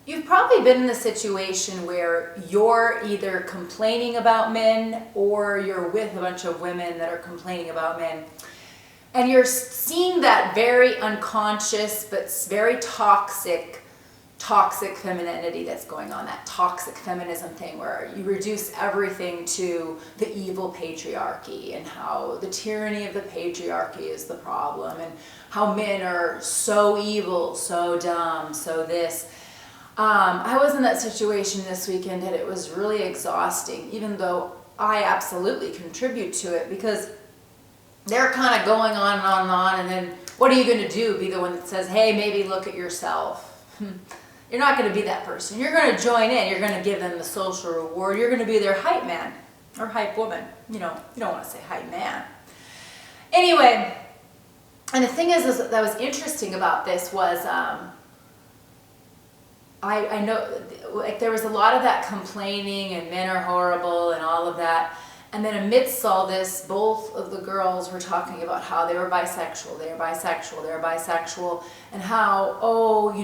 You've probably been in a situation where you're either complaining about men or you're with a bunch of women that are complaining about men. And you're seeing that very unconscious but very toxic femininity that's going on, that toxic feminism thing where you reduce everything to the evil patriarchy and how the tyranny of the patriarchy is the problem and how men are so evil, so dumb, so this. I was in that situation this weekend and it was really exhausting, even though I absolutely contribute to it, because they're kind of going on and on and on, and then what are you going to do? Be the one that says, hey, maybe look at yourself. You're not going to be that person. You're going to join in. You're going to give them the social reward. You're going to be their hype man or hype woman. You don't want to say hype man. Anyway, and the thing is that was interesting about this was I know, like, there was a lot of that complaining and men are horrible and all of that. And then amidst all this, both of the girls were talking about how they were bisexual, and how,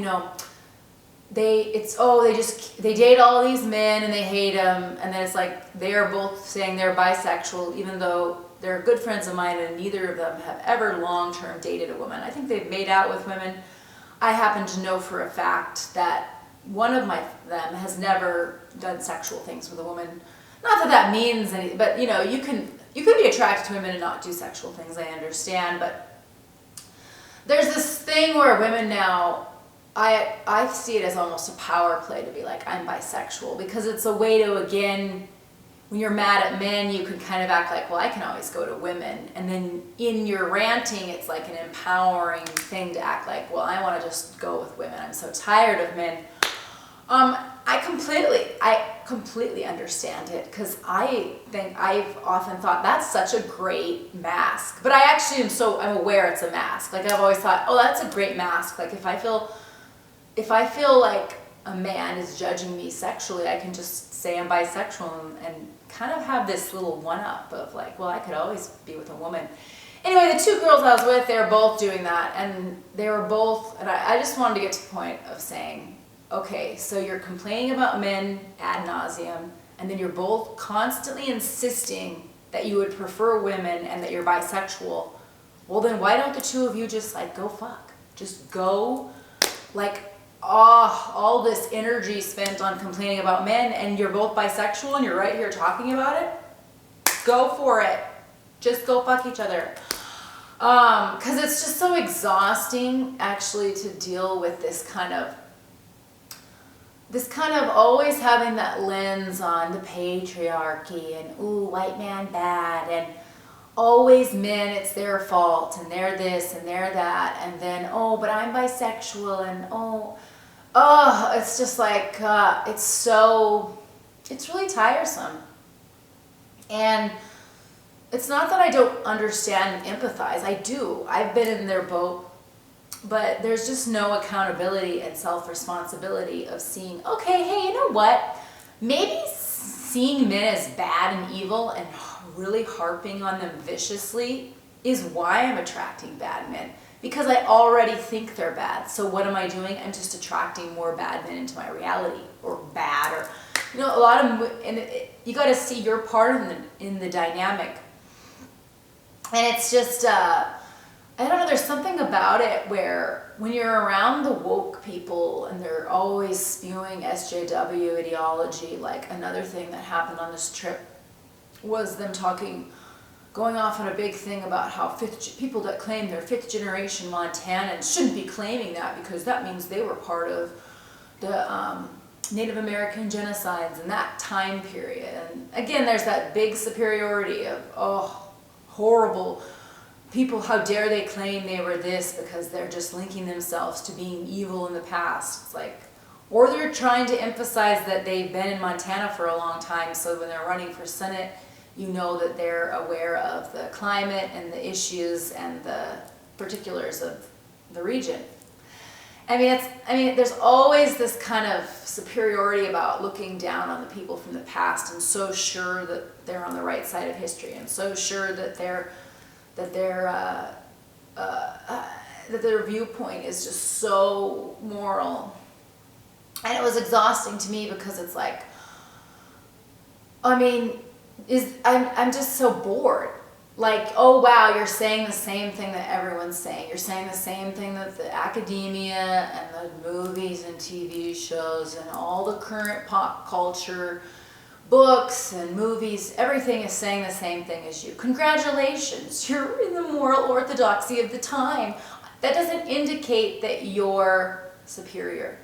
they date all these men and they hate them, and then it's like they're both saying they're bisexual, even though they're good friends of mine and neither of them have ever long-term dated a woman. I think they've made out with women. I happen to know for a fact that one of them has never done sexual things with a woman. Not that that means anything, but you could be attracted to women and not do sexual things, I understand, but there's this thing where women now, I see it as almost a power play to be like, I'm bisexual, because it's a way to, again, when you're mad at men, you can kind of act like, well, I can always go to women, and then in your ranting, it's like an empowering thing to act like, well, I want to just go with women, I'm so tired of men. I completely understand it, because I think I've often thought that's such a great mask, but I actually I'm aware it's a mask. Like, I've always thought, oh, that's a great mask. Like, if I feel like a man is judging me sexually, I can just say I'm bisexual and kind of have this little one-up of like, well, I could always be with a woman. Anyway, the two girls I was with, they were both doing that, and they were both, and I just wanted to get to the point of saying, okay, so you're complaining about men ad nauseum, and then you're both constantly insisting that you would prefer women and that you're bisexual. Well, then why don't the two of you just like go fuck? Just go, like, all this energy spent on complaining about men, and you're both bisexual and you're right here talking about it? Go for it. Just go fuck each other. Because it's just so exhausting actually to deal with this kind of always having that lens on the patriarchy and, ooh, white man bad, and always men, it's their fault, and they're this and they're that, and then, oh, but I'm bisexual, and it's just like, it's really tiresome. And it's not that I don't understand and empathize. I do. I've been in their boat. But there's just no accountability and self-responsibility of seeing, okay, hey, you know what? Maybe seeing men as bad and evil and really harping on them viciously is why I'm attracting bad men. Because I already think they're bad. So what am I doing? I'm just attracting more bad men into my reality, or bad, or, a lot of, and you got to see your part in the dynamic. And it's just, I don't know, there's something about it where when you're around the woke people and they're always spewing SJW ideology, like another thing that happened on this trip was them going off on a big thing about how people that claim they're fifth generation Montanans shouldn't be claiming that, because that means they were part of the Native American genocides in that time period. And again, there's that big superiority of, oh, horrible people, how dare they claim they were this, because they're just linking themselves to being evil in the past. It's like, or they're trying to emphasize that they've been in Montana for a long time, so when they're running for Senate, you know that they're aware of the climate and the issues and the particulars of the region. I mean, there's always this kind of superiority about looking down on the people from the past, and so sure that they're on the right side of history, and so sure that their viewpoint is just so moral. And it was exhausting to me because it's like, I mean, I'm just so bored. Like, oh wow, you're saying the same thing that everyone's saying. You're saying the same thing that the academia and the movies and TV shows and all the current pop culture, books and movies, everything is saying the same thing as you. Congratulations, you're in the moral orthodoxy of the time. That doesn't indicate that you're superior.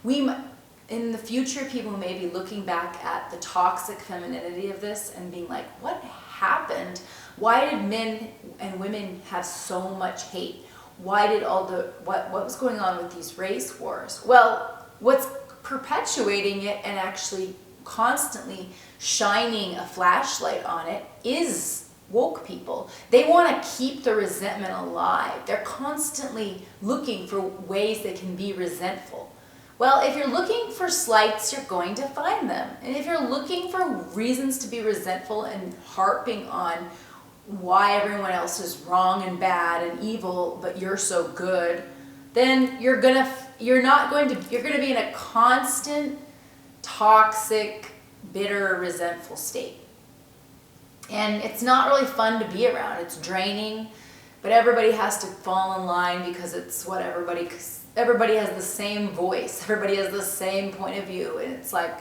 In the future, people may be looking back at the toxic femininity of this and being like, what happened? Why did men and women have so much hate? Why did what was going on with these race wars? Well, what's perpetuating it and actually constantly shining a flashlight on it is woke people. They want to keep the resentment alive. They're constantly looking for ways they can be resentful. Well, if you're looking for slights, you're going to find them. And if you're looking for reasons to be resentful and harping on why everyone else is wrong and bad and evil, but you're so good, then you're gonna be in a constant, toxic, bitter, resentful state. And it's not really fun to be around. It's draining, but everybody has to fall in line because it's what everybody has the same voice. Everybody has the same point of view. And it's like,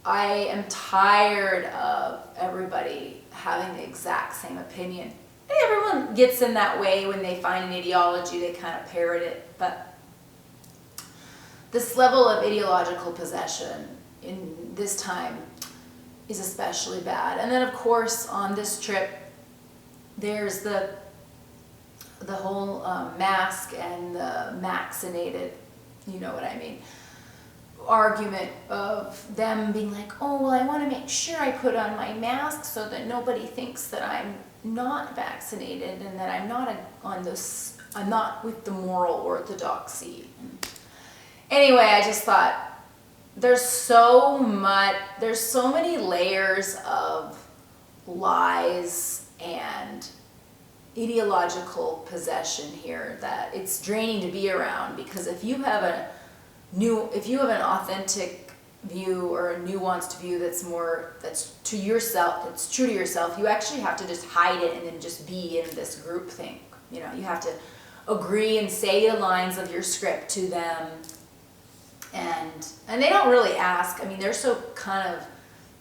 I am tired of everybody having the exact same opinion. And everyone gets in that way when they find an ideology, they kind of parrot it. But this level of ideological possession in this time is especially bad. And then of course on this trip, there's the whole mask and the maxxinated, you know what I mean, argument of them being like, oh, well, I want to make sure I put on my mask so that nobody thinks that I'm not vaccinated and that I'm not with the moral orthodoxy. Anyway, I just thought there's so many layers of lies and ideological possession here that it's draining to be around, because if you have an authentic view or a nuanced view that's true to yourself, you actually have to just hide it and then just be in this group thing. You know, you have to agree and say the lines of your script to them, and they don't really ask. I mean, they're so kind of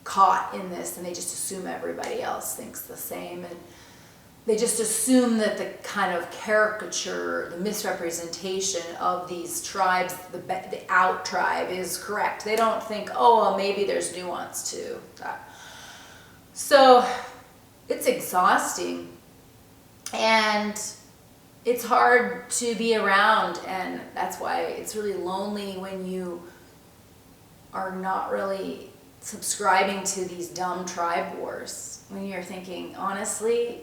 caught in this, and they just assume everybody else thinks the same, and they just assume that the kind of caricature, the misrepresentation of these tribes, the out tribe, is correct. They don't think, oh, well, maybe there's nuance to that. So it's exhausting, and it's hard to be around, and that's why it's really lonely when you are not really subscribing to these dumb tribe wars. When you're thinking, honestly,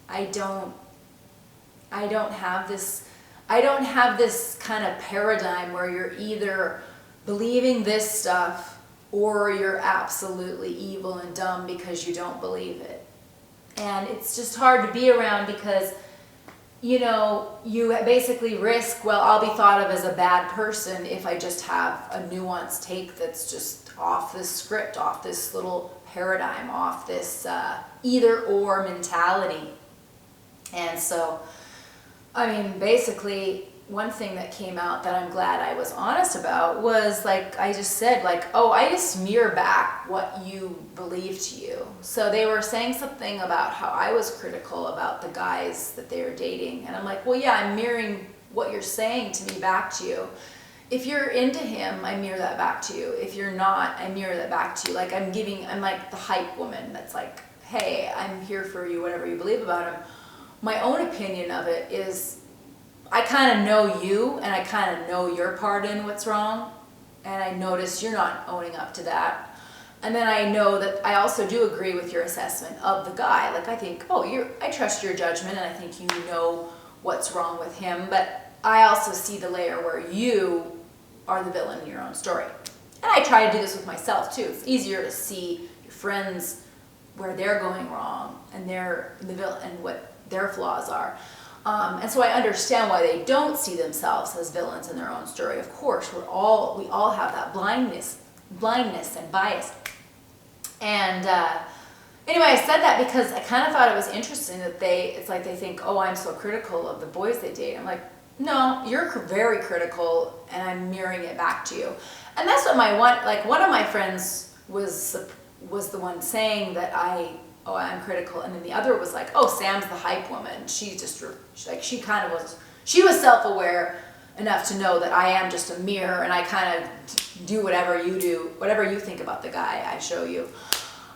I don't have this kind of paradigm where you're either believing this stuff or you're absolutely evil and dumb because you don't believe it. And it's just hard to be around because, you know, you basically risk, well, I'll be thought of as a bad person if I just have a nuanced take that's just off this script, off this little paradigm, off this either or mentality. And so, I mean, basically, one thing that came out that I'm glad I was honest about was, like, I just said, like, oh, I just mirror back what you believe to you. So they were saying something about how I was critical about the guys that they were dating. And I'm like, well, yeah, I'm mirroring what you're saying to me back to you. If you're into him, I mirror that back to you. If you're not, I mirror that back to you. Like, I'm like the hype woman that's like, hey, I'm here for you, whatever you believe about him. My own opinion of it is, I kind of know you, and I kind of know your part in what's wrong, and I notice you're not owning up to that. And then I know that I also do agree with your assessment of the guy. Like, I think, I trust your judgment, and I think you know what's wrong with him, but I also see the layer where you are the villain in your own story. And I try to do this with myself too. It's easier to see your friends where they're going wrong, and they're the villain and what their flaws are. And so I understand why they don't see themselves as villains in their own story. Of course, we all have that blindness and bias. And anyway, I said that because I kind of thought it was interesting that it's like they think, oh, I'm so critical of the boys they date. I'm like, no, you're very critical, and I'm mirroring it back to you. And that's what one of my friends was the one saying that I'm critical, and then the other was like, oh, Sam's the hype woman. She was self-aware enough to know that I am just a mirror, and I kind of do whatever you think about the guy, I show you.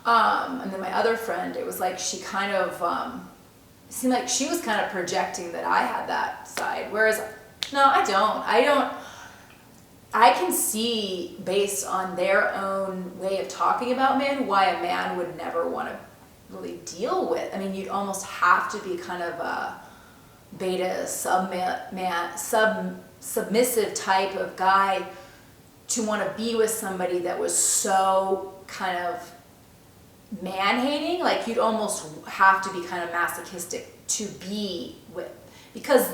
And then my other friend, it was like she kind of seemed like she was kind of projecting that I had that side, whereas no, I don't. I can see, based on their own way of talking about men, why a man would never want to really deal with. I mean, you'd almost have to be kind of a beta submissive type of guy to want to be with somebody that was so kind of man-hating. Like, you'd almost have to be kind of masochistic to be with, because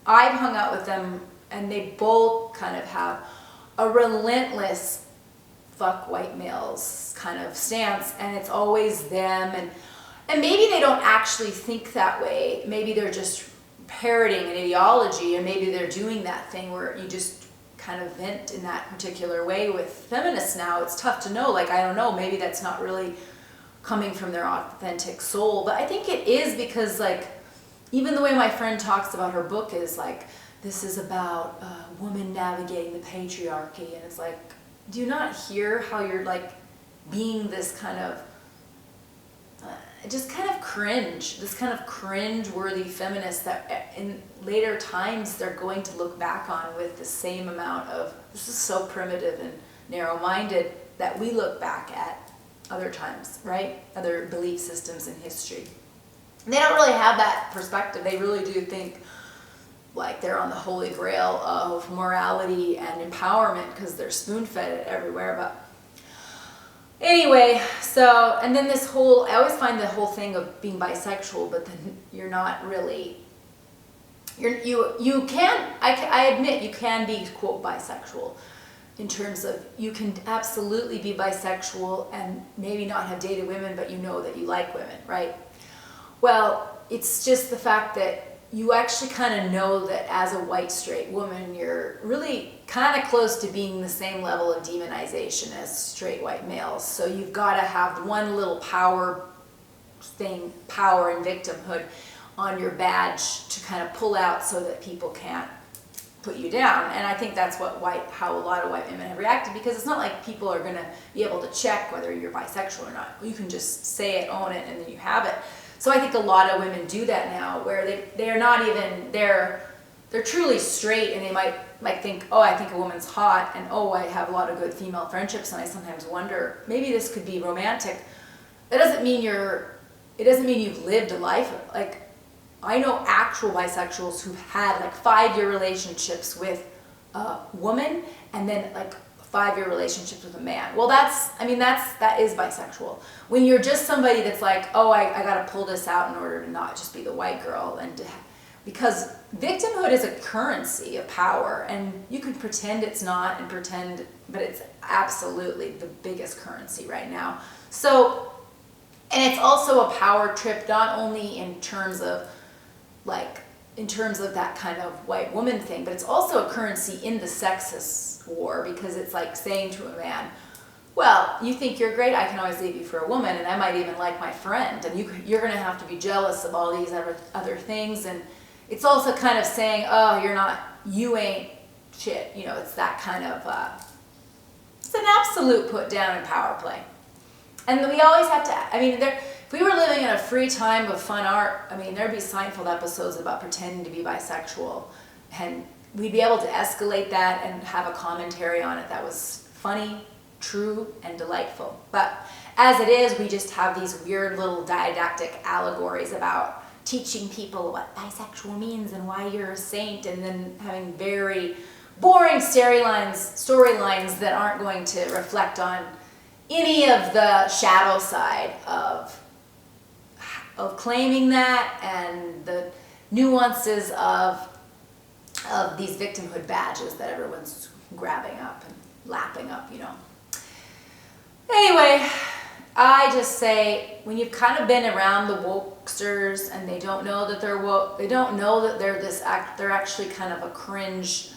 I've hung out with them and they both kind of have a relentless fuck white males kind of stance, and it's always them, and maybe they don't actually think that way. Maybe they're just parroting an ideology, and maybe they're doing that thing where you just kind of vent in that particular way. With feminists now, it's tough to know. Like, I don't know, maybe that's not really coming from their authentic soul, but I think it is, because like, even the way my friend talks about her book is like, this is about a woman navigating the patriarchy, and it's like, do you not hear how you're like being this kind of just kind of cringe-worthy feminist that in later times they're going to look back on with the same amount of, this is so primitive and narrow-minded, that we look back at other times, right? Other belief systems in history. And they don't really have that perspective. They really do think like they're on the holy grail of morality and empowerment because they're spoon-fed it everywhere. But anyway, so, and then this whole, I always find the whole thing of being bisexual, but then you're not really, you can, I admit you can be, quote, bisexual, in terms of you can absolutely be bisexual and maybe not have dated women, but you know that you like women, right? Well, it's just the fact that you actually kind of know that as a white straight woman, you're really kind of close to being the same level of demonization as straight white males. So you've got to have one little power thing, power and victimhood, on your badge to kind of pull out so that people can't put you down. And I think that's how a lot of white women have reacted, because it's not like people are going to be able to check whether you're bisexual or not. You can just say it, own it, and then you have it. So I think a lot of women do that now, where they're not even, they're truly straight, and they might think, oh, I think a woman's hot, and oh, I have a lot of good female friendships, and I sometimes wonder, maybe this could be romantic. That doesn't mean you've lived a life. Like, I know actual bisexuals who've had like 5-year relationships with a woman, and then like 5-year relationships with a man. Well, that is bisexual. When you're just somebody that's like, oh, I gotta pull this out in order to not just be the white girl, and because victimhood is a currency of power, and you can pretend it's not and pretend, but it's absolutely the biggest currency right now. So, and it's also a power trip, not only in terms of that kind of white woman thing, but it's also a currency in the sexist war, because it's like saying to a man, well, you think you're great, I can always leave you for a woman, and I might even like my friend, and you're going to have to be jealous of all these other things. And it's also kind of saying, oh, you ain't shit. You know, it's that kind of, it's an absolute put down and power play. And we always have to, if we were living in a free time of fun art, there'd be Seinfeld episodes about pretending to be bisexual, and we'd be able to escalate that and have a commentary on it that was funny, true, and delightful. But as it is, we just have these weird little didactic allegories about teaching people what bisexual means and why you're a saint, and then having very boring storylines that aren't going to reflect on any of the shadow side of claiming that, and the nuances of these victimhood badges that everyone's grabbing up and lapping up, you know. Anyway, I just say, when you've kind of been around the wokesters and they don't know that they're woke, they don't know that they're actually kind of a cringe,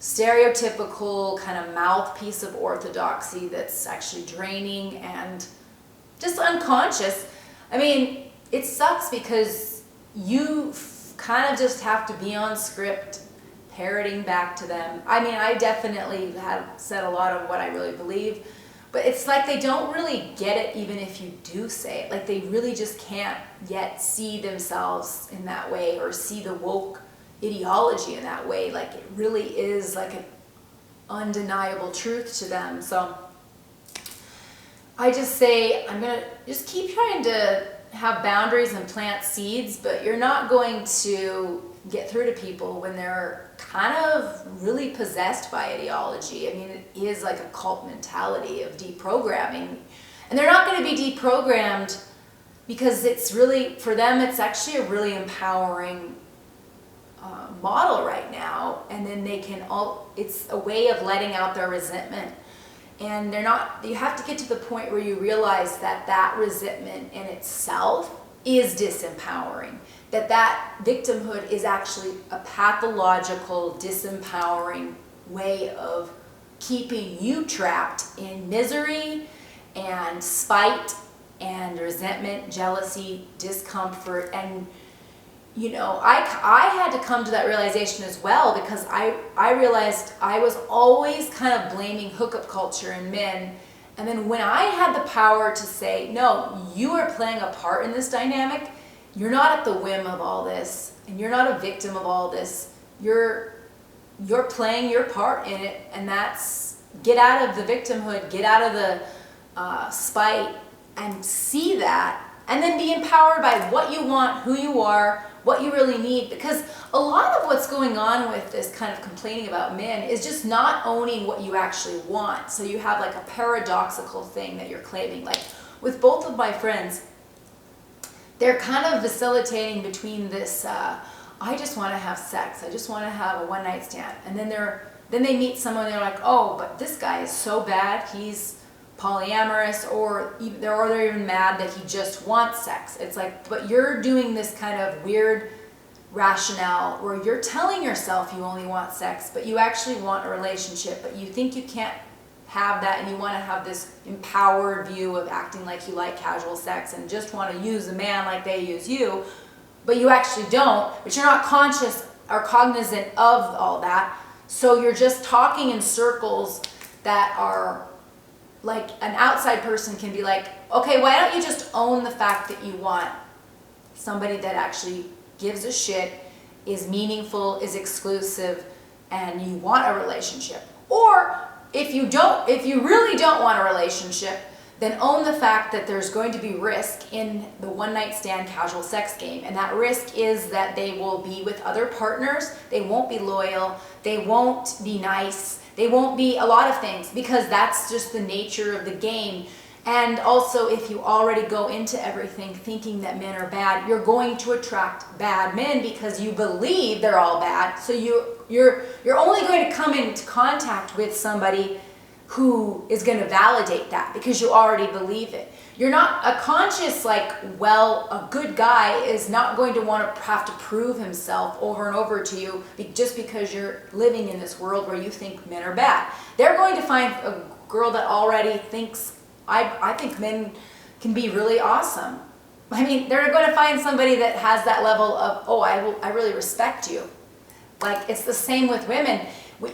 stereotypical kind of mouthpiece of orthodoxy that's actually draining and just unconscious. I mean, it sucks because you kind of just have to be on script, parroting back to them. I mean, I definitely have said a lot of what I really believe, but it's like they don't really get it even if you do say it. Like they really just can't yet see themselves in that way or see the woke ideology in that way. Like it really is like an undeniable truth to them. So I just say, I'm going to just keep trying to have boundaries and plant seeds, but you're not going to get through to people when they're kind of really possessed by ideology. I mean, it is like a cult mentality of deprogramming. And they're not going to be deprogrammed because it's really, for them, it's actually a really empowering model right now. And then they can it's a way of letting out their resentment. And you have to get to the point where you realize that resentment in itself is disempowering. That victimhood is actually a pathological, disempowering way of keeping you trapped in misery and spite and resentment, jealousy, discomfort. And, you know, I had to come to that realization as well, because I realized I was always kind of blaming hookup culture in men. And then when I had the power to say, no, you are playing a part in this dynamic, you're not at the whim of all this, and you're not a victim of all this. You're playing your part in it, and that's get out of the victimhood, get out of the spite, and see that, and then be empowered by what you want, who you are, what you really need. Because a lot of what's going on with this kind of complaining about men is just not owning what you actually want. So you have like a paradoxical thing that you're claiming. Like with both of my friends, they're kind of vacillating between this, I just want to have sex, I just want to have a one-night stand. And then they meet someone and they're like, oh, but this guy is so bad, he's polyamorous, or they're even mad that he just wants sex. It's like, but you're doing this kind of weird rationale where you're telling yourself you only want sex, but you actually want a relationship, but you think you can't have that, and you want to have this empowered view of acting like you like casual sex and just want to use a man like they use you, but you actually don't, but you're not conscious or cognizant of all that. So you're just talking in circles that are like, an outside person can be like, okay, why don't you just own the fact that you want somebody that actually gives a shit, is meaningful, is exclusive, and you want a relationship. Or if you really don't want a relationship, then own the fact that there's going to be risk in the one-night stand casual sex game. And that risk is that they will be with other partners, they won't be loyal, they won't be nice, they won't be a lot of things, because that's just the nature of the game. And also, if you already go into everything thinking that men are bad, you're going to attract bad men because you believe they're all bad. So you're only going to come into contact with somebody who is going to validate that because you already believe it. You're not a conscious, like, well, a good guy is not going to want to have to prove himself over and over to you just because you're living in this world where you think men are bad. They're going to find a girl that already thinks, I think men can be really awesome. I mean, they're going to find somebody that has that level of, oh, I really respect you. Like, it's the same with women.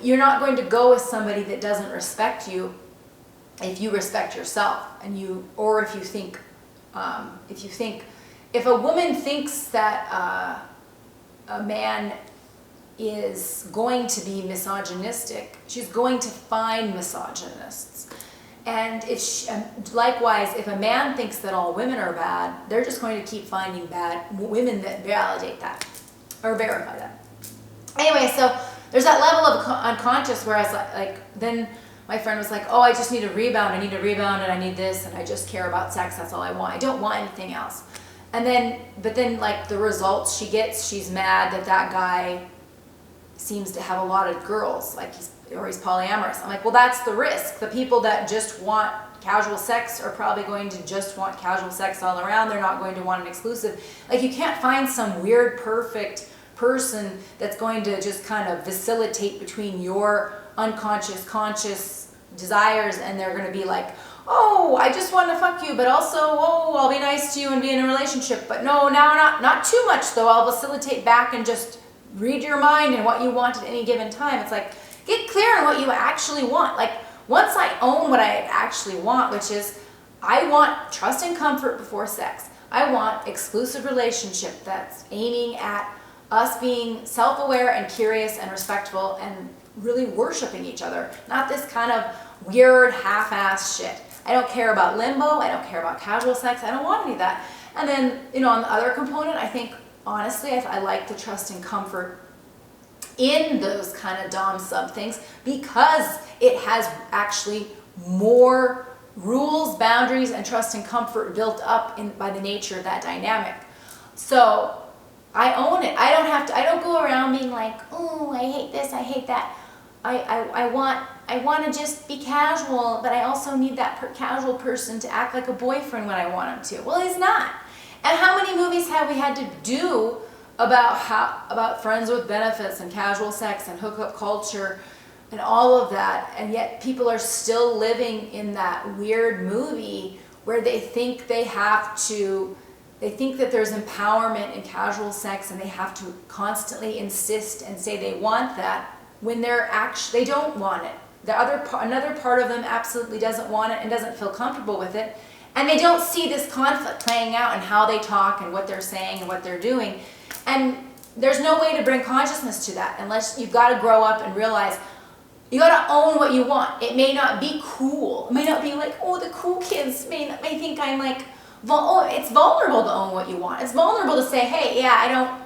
You're not going to go with somebody that doesn't respect you if you respect yourself, and or if you think, if a woman thinks that a man is going to be misogynistic, she's going to find misogynists. And likewise, if a man thinks that all women are bad, they're just going to keep finding bad women that validate that or verify that. Anyway, so there's that level of unconscious where I was like, then my friend was like, oh, I need a rebound, and I need this, and I just care about sex, that's all I want. I don't want anything else. And then, but then like the results she gets, she's mad that that guy seems to have a lot of girls, like he's polyamorous. I'm like, well, that's the risk. The people that just want casual sex are probably going to just want casual sex all around. They're not going to want an exclusive. Like, you can't find some weird, perfect person that's going to just kind of facilitate between your unconscious, conscious desires, and they're going to be like, oh, I just want to fuck you, but also, oh, I'll be nice to you and be in a relationship. But no, now not too much, though. I'll facilitate back and just read your mind and what you want at any given time. It's like, get clear on what you actually want. Like, once I own what I actually want, which is, I want trust and comfort before sex. I want exclusive relationship that's aiming at us being self-aware and curious and respectful and really worshiping each other. Not this kind of weird half-ass shit. I don't care about limbo. I don't care about casual sex. I don't want any of that. And then, you know, on the other component, I think, honestly, I like the trust and comfort in those kind of dom sub things, because it has actually more rules, boundaries, and trust and comfort built up by the nature of that dynamic. So I own it. I don't go around being like, oh, I hate this, I hate that. I want to just be casual, but I also need that casual person to act like a boyfriend when I want him to. Well, he's not. And how many movies have we had to do about friends with benefits and casual sex and hookup culture and all of that, and yet people are still living in that weird movie where they think they think that there's empowerment in casual sex, and they have to constantly insist and say they want that when they don't want it. Another part of them absolutely doesn't want it and doesn't feel comfortable with it, and they don't see this conflict playing out in how they talk and what they're saying and what they're doing. And there's no way to bring consciousness to that unless you've got to grow up and realize you got to own what you want. It may not be cool. It may not be like, oh, the cool kids may think I'm like, it's vulnerable to own what you want. It's vulnerable to say, hey, yeah,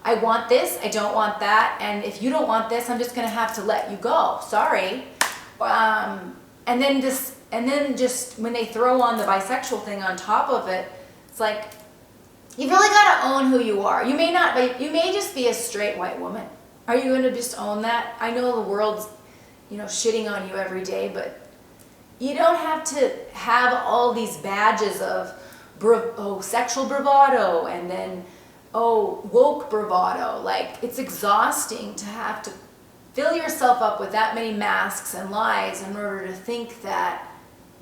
I want this, I don't want that, and if you don't want this, I'm just going to have to let you go. Sorry. And then just when they throw on the bisexual thing on top of it, it's like, you've really got to own who you are. You may just be a straight white woman. Are you going to just own that? I know the world's, shitting on you every day, but you don't have to have all these badges of sexual bravado and then woke bravado. Like, it's exhausting to have to fill yourself up with that many masks and lies in order to think that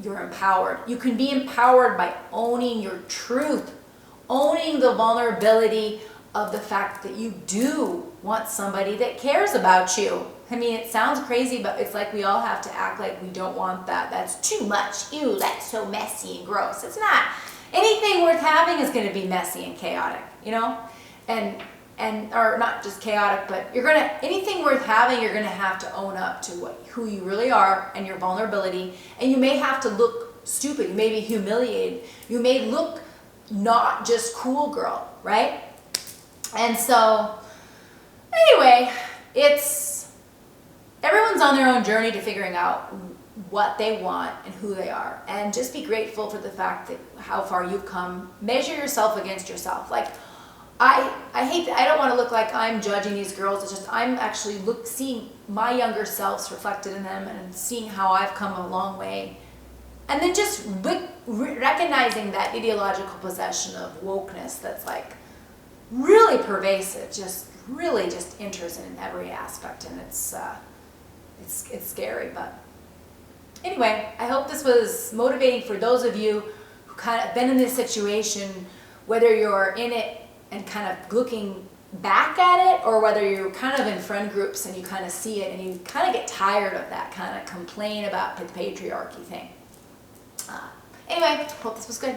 you're empowered. You can be empowered by owning your truth, owning the vulnerability of the fact that you do want somebody that cares about you. I mean, it sounds crazy, but it's like we all have to act like we don't want that. That's too much. Ew, that's so messy and gross. It's not. Anything worth having is going to be messy and chaotic, or not just chaotic, but anything worth having, you're going to have to own up to who you really are and your vulnerability. And you may have to look stupid. You may be humiliated. You may look not just cool girl, right? And so, anyway, everyone's on their own journey to figuring out what they want and who they are. And just be grateful for the fact that how far you've come. Measure yourself against yourself. Like, I don't want to look like I'm judging these girls. It's just I'm actually seeing my younger selves reflected in them and seeing how I've come a long way. And then just recognizing that ideological possession of wokeness that's like really pervasive, just really just enters in every aspect, and it's scary. But anyway, I hope this was motivating for those of you who kind of been in this situation, whether you're in it and kind of looking back at it, or whether you're kind of in friend groups and you kind of see it and you kind of get tired of that kind of complain about the patriarchy thing. Anyway, hope this was good.